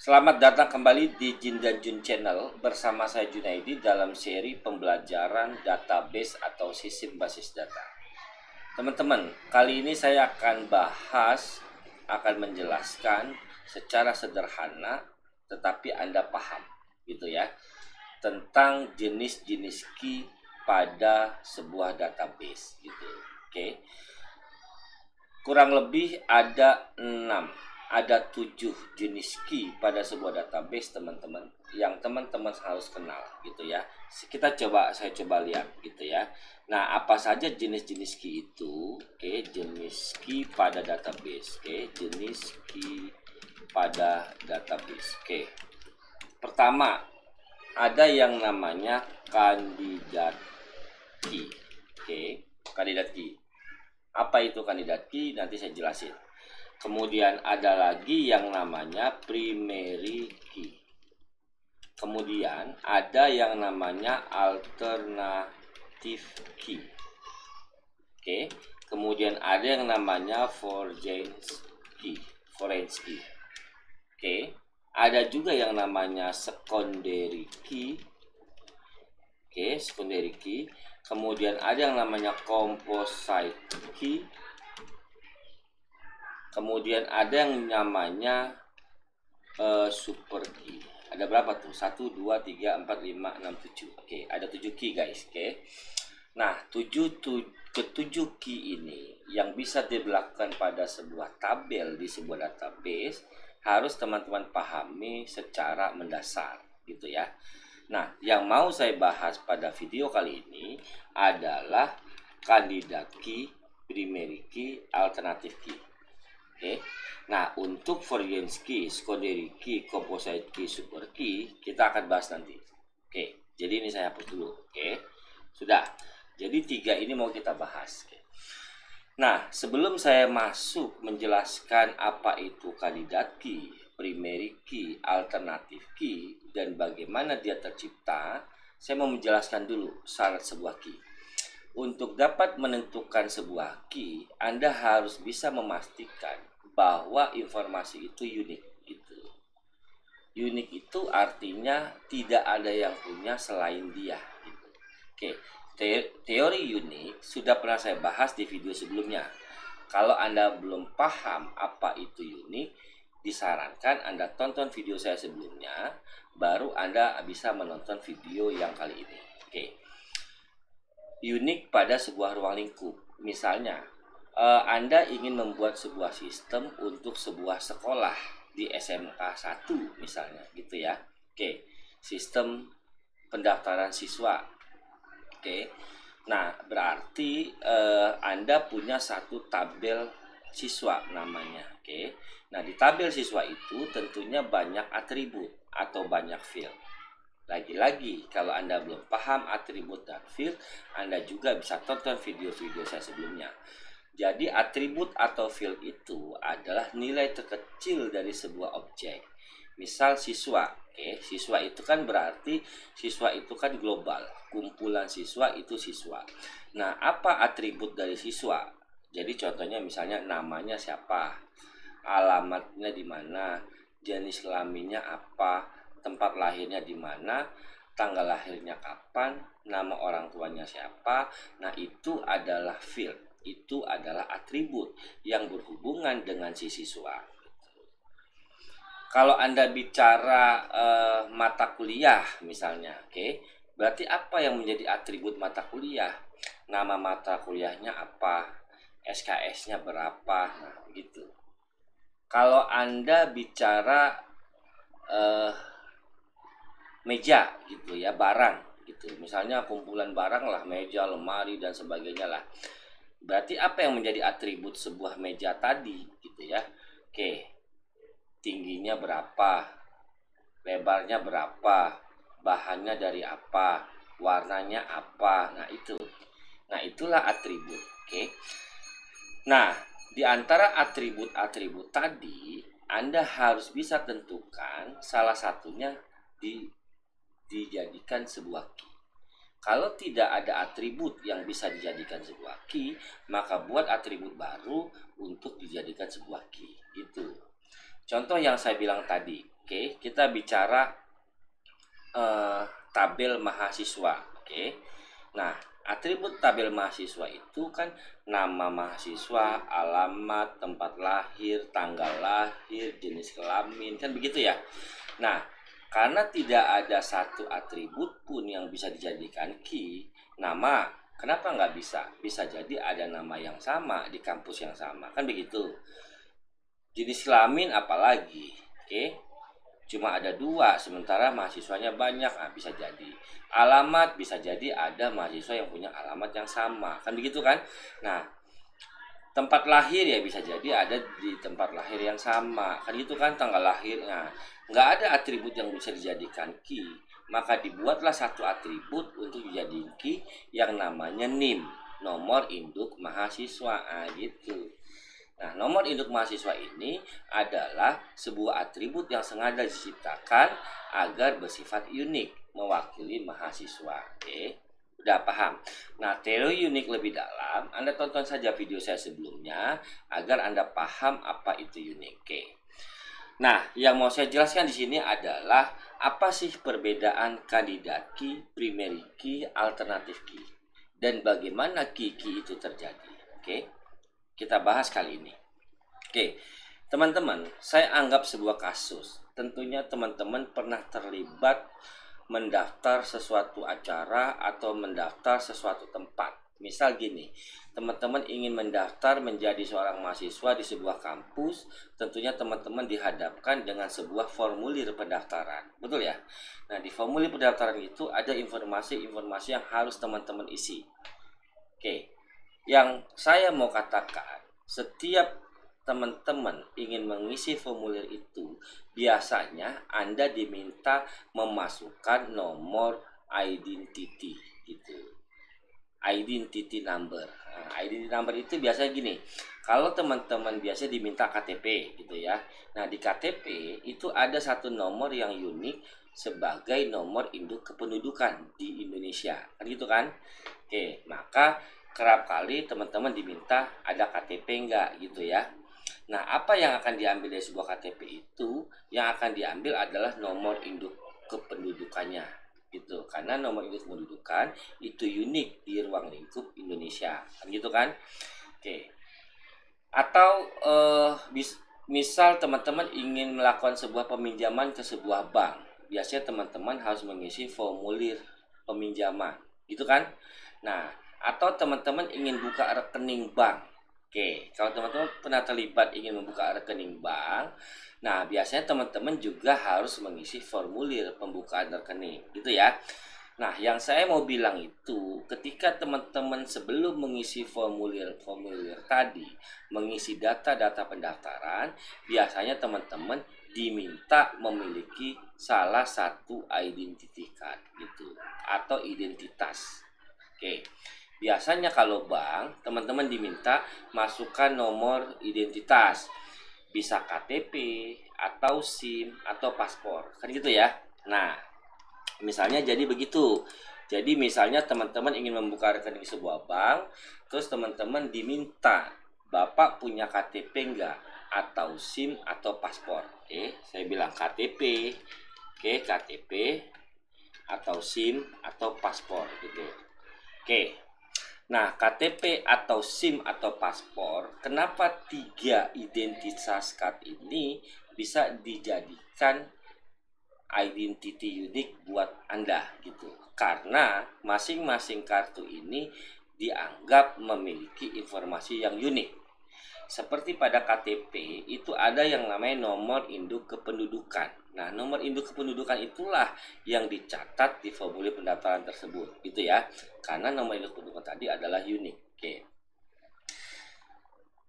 Selamat datang kembali di Jin dan Jun Channel bersama saya Junaidi dalam seri pembelajaran database atau sistem basis data. Teman-teman, kali ini saya akan menjelaskan secara sederhana tetapi Anda paham gitu ya, tentang jenis-jenis key pada sebuah database gitu. Oke. Kurang lebih ada 7 jenis key pada sebuah database teman-teman, yang teman-teman harus kenal gitu ya. Saya coba lihat gitu ya. Nah, apa saja jenis-jenis key itu? Oke, jenis key pada database. Oke, jenis key pada database. Oke. Pertama, ada yang namanya kandidat key. Oke, kandidat key. Apa itu kandidat key? Nanti saya jelasin. Kemudian ada lagi yang namanya primary key. Kemudian ada yang namanya alternative key. Oke. Kemudian ada yang namanya foreign key. Oke. Ada juga yang namanya secondary key. Oke, secondary key. Kemudian ada yang namanya composite key. Kemudian ada yang namanya super key. Ada berapa tuh? 1, 2, 3, 4, 5, 6, 7. Oke, ada 7 key guys. Oke. Nah, ketujuh key ini yang bisa diberlakukan pada sebuah tabel di sebuah database harus teman-teman pahami secara mendasar gitu ya. Nah, yang mau saya bahas pada video kali ini adalah kandidat key, primary key, alternative key. Oke. Nah, untuk foreign key, secondary key, composite key, super key kita akan bahas nanti. Oke. Jadi ini saya hapus dulu. Oke. Sudah. Jadi 3 ini mau kita bahas. Oke. Nah, sebelum saya masuk menjelaskan apa itu kandidat key, primary key, alternative key, dan bagaimana dia tercipta, saya mau menjelaskan dulu syarat sebuah key. Untuk dapat menentukan sebuah key, Anda harus bisa memastikan bahwa informasi itu unik gitu. Unik itu artinya tidak ada yang punya selain dia gitu. Oke. Teori unik sudah pernah saya bahas di video sebelumnya. Kalau Anda belum paham apa itu unik, disarankan Anda tonton video saya sebelumnya, baru Anda bisa menonton video yang kali ini. Oke. Unik pada sebuah ruang lingkup. Misalnya, Anda ingin membuat sebuah sistem untuk sebuah sekolah di SMK 1 misalnya gitu ya. Oke. Sistem pendaftaran siswa. Oke. Nah, berarti Anda punya satu tabel siswa namanya. Oke. Nah, di tabel siswa itu tentunya banyak atribut atau banyak field. Lagi-lagi, kalau Anda belum paham atribut dan field, Anda juga bisa tonton video-video saya sebelumnya. Jadi, atribut atau field itu adalah nilai terkecil dari sebuah objek. Misal siswa. Oke, siswa itu kan berarti siswa itu kan global. Kumpulan siswa itu siswa. Nah, apa atribut dari siswa? Jadi contohnya misalnya namanya siapa, alamatnya di mana, jenis kelaminnya apa, tempat lahirnya di mana, tanggal lahirnya kapan, nama orang tuanya siapa. Nah, itu adalah field. Itu adalah atribut yang berhubungan dengan si siswa. Kalau Anda bicara mata kuliah misalnya, oke, berarti apa yang menjadi atribut mata kuliah? Nama mata kuliahnya apa? SKS-nya berapa? Nah, gitu. Kalau Anda bicara meja gitu ya, barang gitu. Misalnya kumpulan barang lah, meja, lemari dan sebagainya lah. Berarti apa yang menjadi atribut sebuah meja tadi gitu ya? Oke. Tingginya berapa? Lebarnya berapa? Bahannya dari apa? Warnanya apa? Nah, itu. Nah, itulah atribut, oke. Nah, di antara atribut-atribut tadi, Anda harus bisa tentukan salah satunya dijadikan sebuah key. Kalau tidak ada atribut yang bisa dijadikan sebuah key, maka buat atribut baru untuk dijadikan sebuah key. Itu contoh yang saya bilang tadi. Oke, kita bicara tabel mahasiswa. Oke. Nah, atribut tabel mahasiswa itu kan nama mahasiswa, alamat, tempat lahir, tanggal lahir, jenis kelamin, kan begitu ya. Nah, karena tidak ada satu atribut pun yang bisa dijadikan key, nama, kenapa nggak bisa? Bisa jadi ada nama yang sama di kampus yang sama, kan begitu. Jenis kelamin apalagi, oke? Cuma ada dua, sementara mahasiswanya banyak, bisa jadi. Alamat bisa jadi ada mahasiswa yang punya alamat yang sama, kan begitu kan? Nah, tempat lahir ya bisa jadi ada di tempat lahir yang sama, kan gitu kan, tanggal lahirnya. Nggak ada atribut yang bisa dijadikan key, maka dibuatlah satu atribut untuk dijadikan key yang namanya NIM, nomor induk mahasiswa, gitu. Nah, nomor induk mahasiswa ini adalah sebuah atribut yang sengaja diciptakan agar bersifat unik, mewakili mahasiswa. Oke, udah paham? Nah, teori unik lebih dalam, Anda tonton saja video saya sebelumnya agar Anda paham apa itu unik. Oke. Nah, yang mau saya jelaskan di sini adalah apa sih perbedaan kandidat key, primary key, alternative key, dan bagaimana key-key itu terjadi. Oke. Kita bahas kali ini. Oke, teman-teman, saya anggap sebuah kasus. Tentunya teman-teman pernah terlibat mendaftar sesuatu acara atau mendaftar sesuatu tempat. Misal gini, teman-teman ingin mendaftar menjadi seorang mahasiswa di sebuah kampus, tentunya teman-teman dihadapkan dengan sebuah formulir pendaftaran. Betul ya? Nah, di formulir pendaftaran itu ada informasi-informasi yang harus teman-teman isi. Oke. Yang saya mau katakan, setiap teman-teman ingin mengisi formulir itu, biasanya Anda diminta memasukkan nomor identity gitu. Identity number. Nah, identity number itu biasanya gini. Kalau teman-teman biasa diminta KTP gitu ya. Nah, di KTP itu ada satu nomor yang unik sebagai nomor induk kependudukan di Indonesia. Kan gitu kan? Oke, maka kerap kali teman-teman diminta ada KTP enggak gitu ya. Nah, apa yang akan diambil dari sebuah KTP itu? Yang akan diambil adalah nomor induk kependudukannya gitu. Karena nomor induk kependudukan itu unik di ruang lingkup Indonesia. Kan gitu kan? Oke. Atau misal teman-teman ingin melakukan sebuah peminjaman ke sebuah bank. Biasanya teman-teman harus mengisi formulir peminjaman. Gitu kan? Nah, atau teman-teman ingin buka rekening bank. Oke, kalau teman-teman pernah terlibat ingin membuka rekening bank, nah biasanya teman-teman juga harus mengisi formulir pembukaan rekening, gitu ya. Nah, yang saya mau bilang itu, ketika teman-teman sebelum mengisi formulir tadi, mengisi data-data pendaftaran, biasanya teman-teman diminta memiliki salah satu identity card gitu atau identitas. Oke. Biasanya kalau bank, teman-teman diminta masukkan nomor identitas. Bisa KTP, atau SIM, atau paspor. Kan gitu ya. Nah, misalnya jadi begitu. Jadi misalnya teman-teman ingin membuka rekening sebuah bank, terus teman-teman diminta, Bapak punya KTP enggak? Atau SIM, atau paspor. Oke, saya bilang KTP. Oke, KTP, atau SIM, atau paspor gitu. Oke. Nah, KTP atau SIM atau paspor, kenapa 3 identitas card ini bisa dijadikan identity unik buat Anda gitu. Karena masing-masing kartu ini dianggap memiliki informasi yang unik. Seperti pada KTP itu ada yang namanya nomor induk kependudukan. Nah, nomor induk kependudukan itulah yang dicatat di formulir pendaftaran tersebut, gitu ya. Karena nomor induk kependudukan tadi adalah unik. Oke.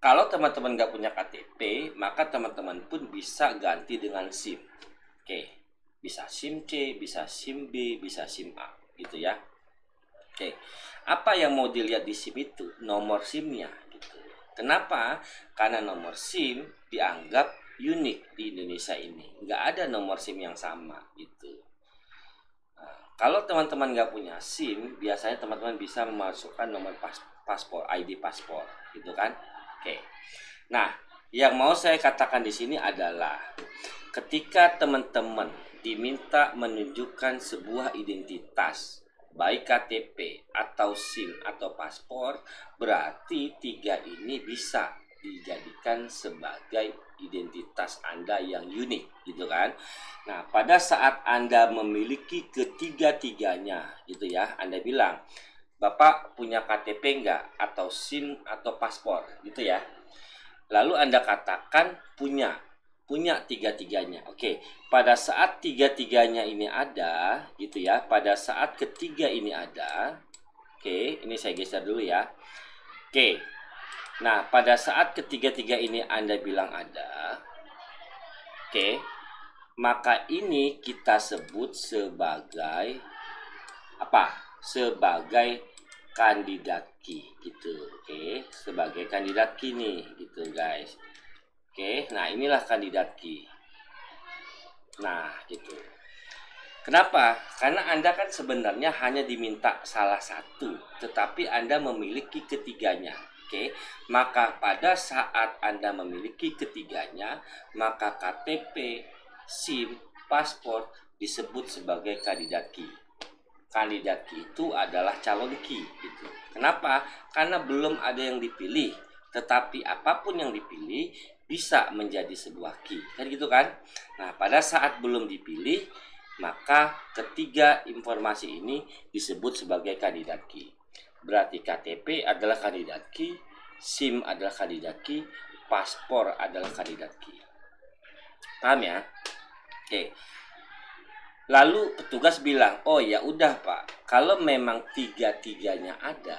Kalau teman-teman nggak punya KTP, maka teman-teman pun bisa ganti dengan SIM. Oke. Bisa SIM C, bisa SIM B, bisa SIM A, gitu ya. Oke. Apa yang mau dilihat di SIM itu? Nomor SIM-nya, gitu. Kenapa? Karena nomor SIM dianggap unik di Indonesia ini. Nggak ada nomor SIM yang sama gitu. Nah, kalau teman-teman nggak punya SIM, biasanya teman-teman bisa memasukkan nomor paspor, ID paspor gitu kan. Oke. Nah, Yang mau saya katakan di sini adalah ketika teman-teman diminta menunjukkan sebuah identitas, baik KTP atau SIM atau paspor, berarti tiga ini bisa dijadikan sebagai identitas Anda yang unik, gitu kan. Nah, pada saat Anda memiliki ketiga-tiganya, gitu ya, Anda bilang, Bapak punya KTP enggak? Atau SIM atau paspor, gitu ya. Lalu Anda katakan punya tiga-tiganya. Oke, pada saat tiga-tiganya ini ada, gitu ya, pada saat ketiga ini ada, oke, ini saya geser dulu ya. Oke, nah pada saat ketiga-tiga ini Anda bilang ada, oke, maka ini kita sebut sebagai apa? Sebagai kandidat key gitu. Oke, sebagai kandidat key nih gitu guys. Oke, nah inilah kandidat key. Nah, gitu. Kenapa? Karena Anda kan sebenarnya hanya diminta salah satu, tetapi Anda memiliki ketiganya. Oke, maka pada saat Anda memiliki ketiganya, maka KTP, SIM, paspor disebut sebagai kandidat key. Kandidat key itu adalah calon key gitu. Kenapa? Karena belum ada yang dipilih, tetapi apapun yang dipilih bisa menjadi sebuah key. Kan gitu kan? Nah, pada saat belum dipilih, maka ketiga informasi ini disebut sebagai kandidat key. Berarti KTP adalah kandidat key, SIM adalah kandidat key, paspor adalah kandidat key. Paham ya? Oke. Lalu petugas bilang, oh ya udah Pak, kalau memang tiga-tiganya ada,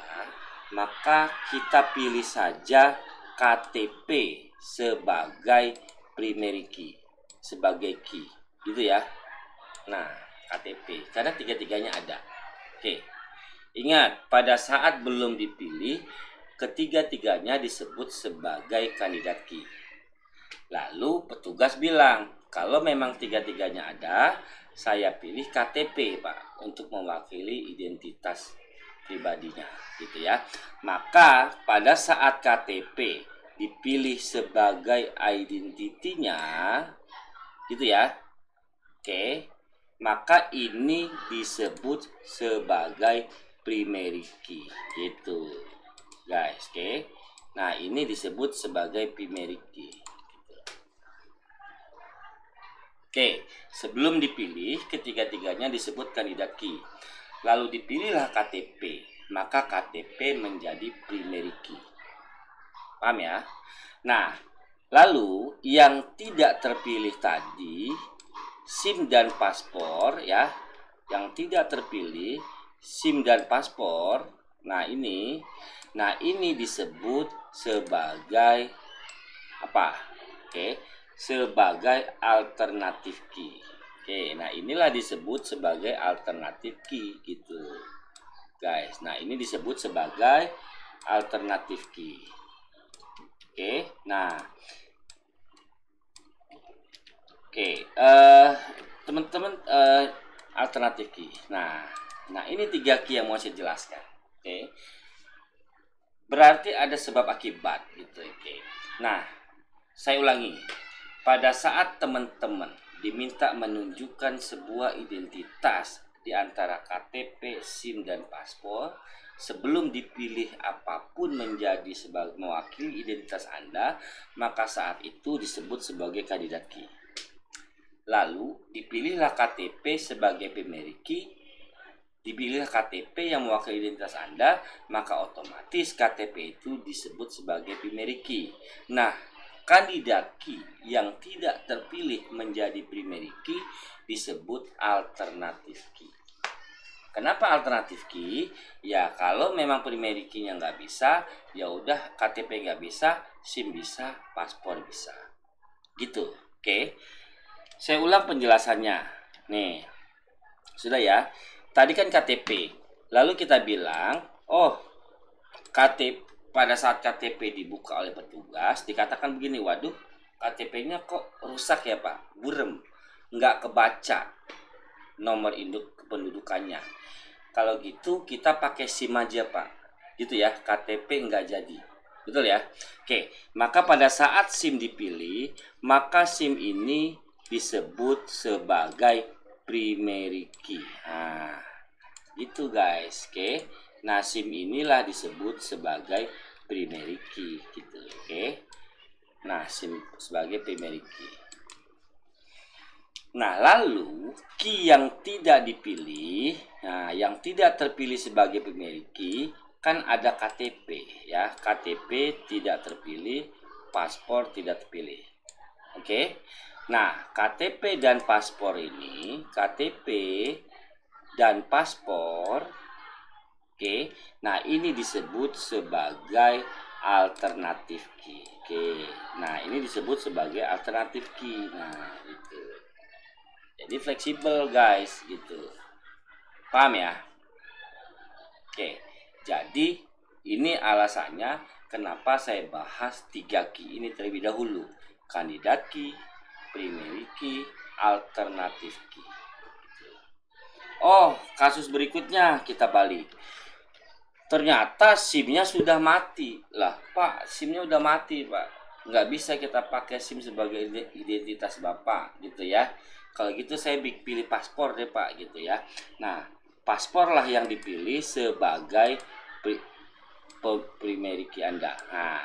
maka kita pilih saja KTP sebagai primary key, sebagai key, gitu ya. Nah, KTP, karena tiga-tiganya ada. Oke, ingat pada saat belum dipilih, ketiga-tiganya disebut sebagai kandidat key. Lalu petugas bilang, kalau memang tiga-tiganya ada, saya pilih KTP Pak untuk mewakili identitas pribadinya gitu ya. Maka pada saat KTP dipilih sebagai identitinya gitu ya. Oke, maka ini disebut sebagai primary key gitu guys. Oke, nah ini disebut sebagai primary key. Oke, sebelum dipilih, ketiga-tiganya disebut kandidat key. Lalu dipilihlah KTP, maka KTP menjadi primary key. Paham ya? Nah, lalu yang tidak terpilih tadi, SIM dan paspor ya, yang tidak terpilih, SIM dan paspor, nah ini disebut sebagai apa? Oke. Sebagai alternatif key. Oke, nah inilah disebut sebagai alternatif key gitu. Guys, nah ini disebut sebagai alternatif key. Oke, nah. Oke, teman-teman alternatif key. Nah, ini tiga key yang mau saya jelaskan. Oke. Berarti ada sebab akibat gitu, oke. Nah, saya ulangi. Pada saat teman-teman diminta menunjukkan sebuah identitas di antara KTP, SIM, dan paspor, sebelum dipilih apapun menjadi sebagai mewakili identitas Anda, maka saat itu disebut sebagai kandidat key. Lalu dipilihlah KTP sebagai primary key, dipilih KTP yang mewakili identitas Anda, maka otomatis KTP itu disebut sebagai primary key. Nah, kandidat key yang tidak terpilih menjadi primary key disebut alternatif key. Kenapa alternatif key? Ya kalau memang primary key-nya nggak bisa, ya udah KTP nggak bisa, SIM bisa, paspor bisa. Gitu, oke? Saya ulang penjelasannya. Nih, sudah ya. Tadi kan KTP. Lalu kita bilang, oh KTP. Pada saat KTP dibuka oleh petugas, dikatakan begini, waduh, KTP-nya kok rusak ya Pak, burem, nggak kebaca nomor induk kependudukannya. Kalau gitu kita pakai SIM aja Pak, gitu ya, KTP nggak jadi. Betul ya? Oke, maka pada saat SIM dipilih, maka SIM ini disebut sebagai primary key. Nah, itu guys. Oke. Nah, SIM inilah disebut sebagai primary key gitu. Oke. Nah, SIM sebagai primary key. Nah, lalu key yang tidak dipilih, nah yang tidak terpilih sebagai primary key kan ada KTP ya. KTP tidak terpilih, paspor tidak terpilih. Oke. Nah, KTP dan paspor ini, KTP dan paspor, oke. Nah, ini disebut sebagai alternatif key. Oke. Nah, ini disebut sebagai alternatif key. Nah, gitu. Jadi fleksibel, guys, gitu. Paham ya? Oke. Jadi ini alasannya kenapa saya bahas 3 key ini terlebih dahulu. Kandidat key, primary key, alternatif key. Oh, kasus berikutnya kita balik. Ternyata SIM-nya sudah mati. Lah, Pak, SIM-nya udah mati, Pak. Nggak bisa kita pakai SIM sebagai identitas Bapak, gitu ya. Kalau gitu saya pilih paspor deh, Pak, gitu ya. Nah, paspor lah yang dipilih sebagai primary key Anda. Nah,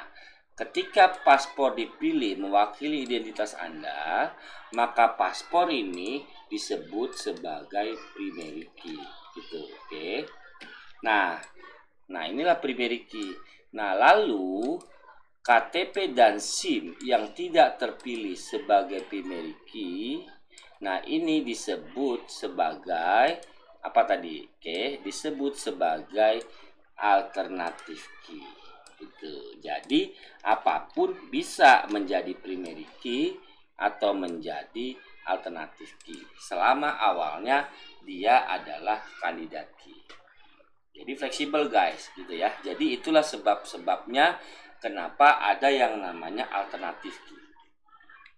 ketika paspor dipilih mewakili identitas Anda, maka paspor ini disebut sebagai primary key, gitu. Oke. Nah, inilah primary key. Nah, lalu KTP dan SIM yang tidak terpilih sebagai primary key, nah ini disebut sebagai apa tadi? Oke, disebut sebagai alternatif key. Gitu. Jadi apapun bisa menjadi primary key atau menjadi alternatif key selama awalnya dia adalah kandidat key. Jadi fleksibel, guys, gitu ya. Jadi itulah sebab-sebabnya kenapa ada yang namanya alternatif key.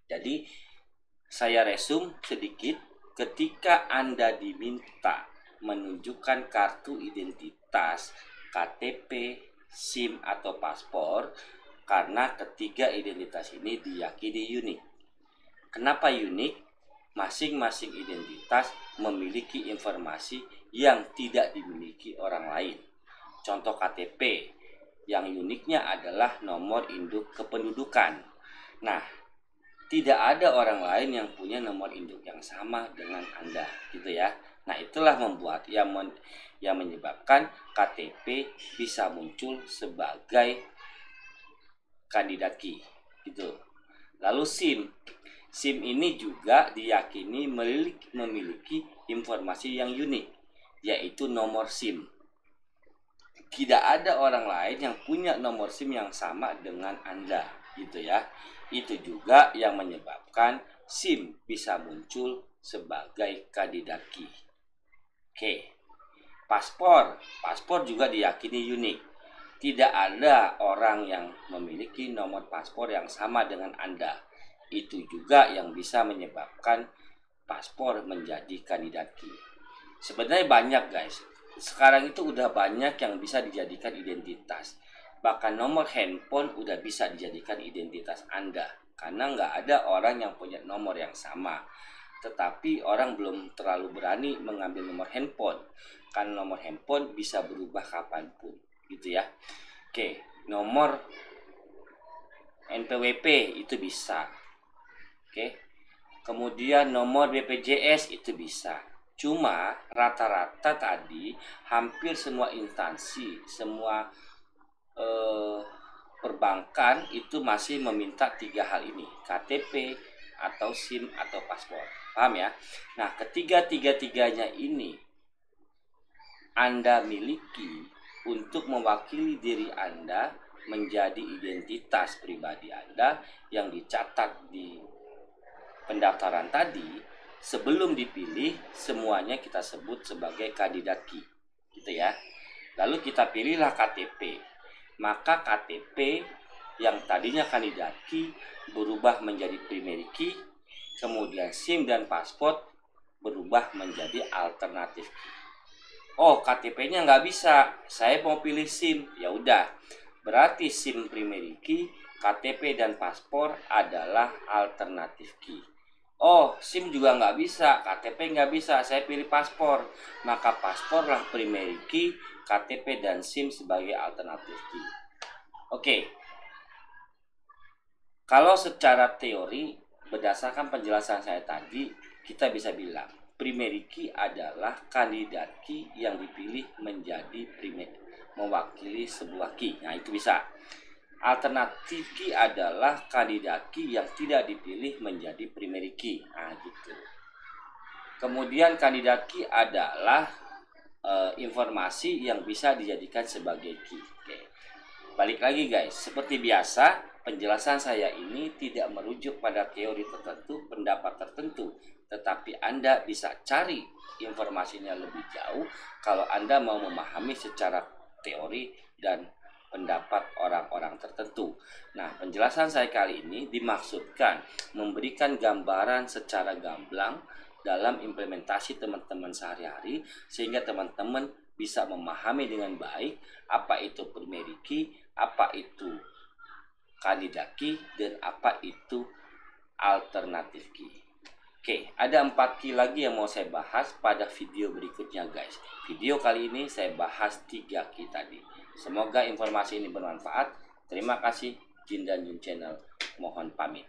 Jadi saya resum sedikit, ketika Anda diminta menunjukkan kartu identitas, KTP, SIM atau paspor, karena ketiga identitas ini diyakini unik. Kenapa unik? Masing-masing identitas memiliki informasi yang tidak dimiliki orang lain. Contoh KTP, yang uniknya adalah nomor induk kependudukan. Nah, tidak ada orang lain yang punya nomor induk yang sama dengan Anda, gitu ya. Nah, itulah membuat yang menyebabkan KTP bisa muncul sebagai kandidat key, gitu. Lalu SIM ini juga diyakini memiliki informasi yang unik, yaitu nomor SIM. Tidak ada orang lain yang punya nomor SIM yang sama dengan Anda, gitu ya. Itu juga yang menyebabkan SIM bisa muncul sebagai kandidat key. Oke. Paspor juga diyakini unik. Tidak ada orang yang memiliki nomor paspor yang sama dengan Anda. Itu juga yang bisa menyebabkan paspor menjadi kandidat key. Sebenarnya banyak, guys. Sekarang itu udah banyak yang bisa dijadikan identitas. Bahkan nomor handphone udah bisa dijadikan identitas Anda. Karena nggak ada orang yang punya nomor yang sama. Tetapi orang belum terlalu berani mengambil nomor handphone. Karena nomor handphone bisa berubah kapanpun, gitu ya. Oke, nomor NPWP itu bisa. Oke. Kemudian nomor BPJS itu bisa. Cuma rata-rata tadi hampir semua instansi, semua perbankan itu masih meminta 3 hal ini, KTP atau SIM atau paspor. Paham ya? Nah, ketiga-tiganya ini Anda miliki untuk mewakili diri Anda menjadi identitas pribadi Anda yang dicatat di pendaftaran tadi. Sebelum dipilih, semuanya kita sebut sebagai kandidat key, gitu ya. Lalu kita pilihlah KTP. Maka KTP yang tadinya kandidat key berubah menjadi primary key, kemudian SIM dan paspor berubah menjadi alternatif key. Oh, KTP-nya nggak bisa, saya mau pilih SIM. Ya udah, Berarti SIM primary key, KTP dan paspor adalah alternatif key. Oh, SIM juga nggak bisa, KTP nggak bisa, saya pilih paspor. Maka pasporlah primary key, KTP dan SIM sebagai alternatif key. Oke. Kalau secara teori, berdasarkan penjelasan saya tadi, kita bisa bilang primary key adalah kandidat key yang dipilih menjadi mewakili sebuah key. Nah, itu bisa. Alternatif key adalah kandidat key yang tidak dipilih menjadi primary key. Nah, gitu. Kemudian kandidat key adalah informasi yang bisa dijadikan sebagai key. Oke. Balik lagi guys, seperti biasa, penjelasan saya ini tidak merujuk pada teori tertentu, pendapat tertentu, tetapi Anda bisa cari informasinya lebih jauh kalau Anda mau memahami secara teori dan pendapat orang-orang tertentu. Nah, penjelasan saya kali ini dimaksudkan memberikan gambaran secara gamblang dalam implementasi teman-teman sehari-hari sehingga teman-teman bisa memahami dengan baik apa itu primary key, apa itu kandidat key, dan apa itu alternatif key. Oke, ada 4 key lagi yang mau saya bahas pada video berikutnya guys. Video kali ini saya bahas 3 key tadi. Semoga informasi ini bermanfaat. Terima kasih. Jin dan Jun Channel mohon pamit.